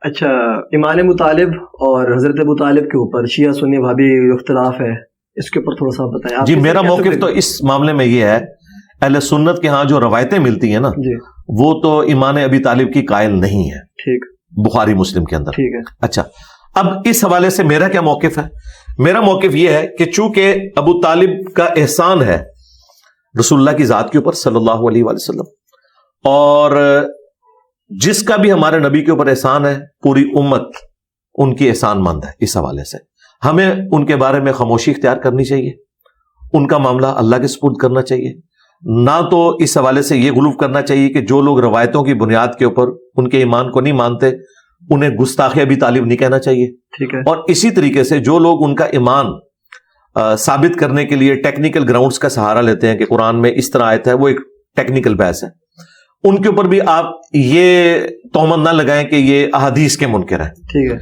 اچھا، ایمان ابو طالب اور حضرت ابو طالب کے اوپر شیعہ سنی وہابی اختلاف ہے، اس کے اوپر تھوڑا سا بتائیں. جی میرا موقف تو اس معاملے میں یہ ہے، اہل سنت کے ہاں جو روایتیں ملتی ہیں نا جی وہ تو ایمان ابی طالب کی قائل نہیں ہے، ٹھیک، بخاری مسلم کے اندر. ٹھیک ہے. اچھا، اب اس حوالے سے میرا کیا موقف ہے؟ میرا موقف یہ ہے کہ چونکہ ابو طالب کا احسان ہے رسول اللہ کی ذات کے اوپر صلی اللہ علیہ وآلہ وسلم، اور جس کا بھی ہمارے نبی کے اوپر احسان ہے پوری امت ان کی احسان مند ہے. اس حوالے سے ہمیں ان کے بارے میں خاموشی اختیار کرنی چاہیے، ان کا معاملہ اللہ کے سپرد کرنا چاہیے، نہ تو اس حوالے سے یہ غلو کرنا چاہیے کہ جو لوگ روایتوں کی بنیاد کے اوپر ان کے ایمان کو نہیں مانتے انہیں گستاخ ابی طالب نہیں کہنا چاہیے. ٹھیک ہے. اور اسی طریقے سے جو لوگ ان کا ایمان ثابت کرنے کے لیے ٹیکنیکل گراؤنڈز کا سہارا لیتے ہیں کہ قرآن میں اس طرح آیت ہے، وہ ایک ٹیکنیکل بحث ہے، ان کے اوپر بھی آپ یہ تہمت نہ لگائیں کہ یہ احادیث کے منکر ہیں. ٹھیک ہے.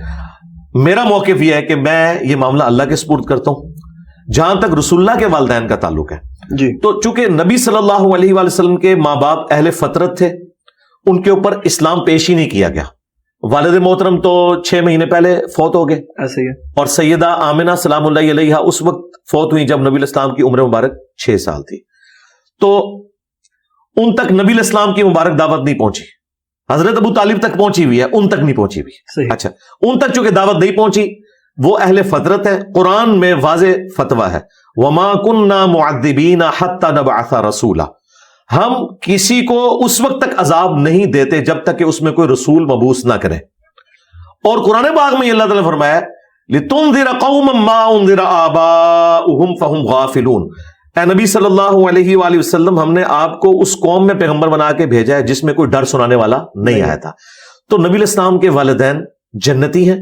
میرا موقف یہ ہے کہ میں یہ معاملہ اللہ کے سپرد کرتا ہوں. جہاں تک رسول اللہ کے والدین کا تعلق ہے جی، تو چونکہ نبی صلی اللہ علیہ وآلہ وسلم کے ماں باپ اہل فطرت تھے، ان کے اوپر اسلام پیش ہی نہیں کیا گیا. والد محترم تو 6 مہینے پہلے فوت ہو گئے، ایسے ہی ہے. اور سیدہ آمنہ سلام اللہ علیہ اس وقت فوت ہوئی جب نبی الاسلام کی عمر مبارک 6 سال تھی. تو ان تک نبی الاسلام کی مبارک دعوت نہیں پہنچی. حضرت ابو طالب تک پہنچی ہوئی ہے، ان تک نہیں پہنچی ہوئی. صحیح. اچھا، ان تک چونکہ دعوت نہیں پہنچی، وہ اہل فطرت ہے. قرآن میں واضح فتویٰ ہے، وَمَا كُنَّا مُعَذِّبِينَ حَتَّى نَبْعَثَ رَسُولًا، ہم کسی کو اس وقت تک عذاب نہیں دیتے جب تک کہ اس میں کوئی رسول مبعوث نہ کرے. اور قرآن پاک میں اللہ تعالیٰ نے فرمایا لِتُنذِرَ قَوْمًا مَّا أُنذِرَ آبَاؤُهُمْ فَهُمْ غَافِلُونَ. اے نبی صلی اللہ علیہ وآلہ وسلم، ہم نے آپ کو اس قوم میں پیغمبر بنا کے بھیجا ہے جس میں کوئی ڈر سنانے والا نہیں آیا تھا. تو نبی الاسلام کے والدین جنتی ہیں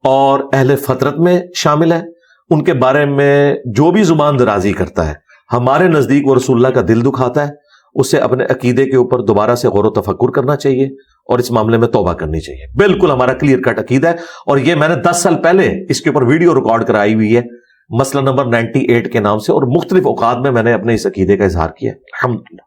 اور اہل فطرت میں شامل ہیں. ان کے بارے میں جو بھی زبان درازی کرتا ہے ہمارے نزدیک وہ رسول اللہ کا دل دکھاتا ہے. اسے اپنے عقیدے کے اوپر دوبارہ سے غور و تفکر کرنا چاہیے اور اس معاملے میں توبہ کرنی چاہیے. بالکل ہمارا کلیئر کٹ عقیدہ ہے، اور یہ میں نے 10 سال پہلے اس کے اوپر ویڈیو ریکارڈ کرائی ہوئی ہے مسئلہ نمبر 98 کے نام سے، اور مختلف اوقات میں نے اپنے اس عقیدے کا اظہار کیا. الحمدللہ.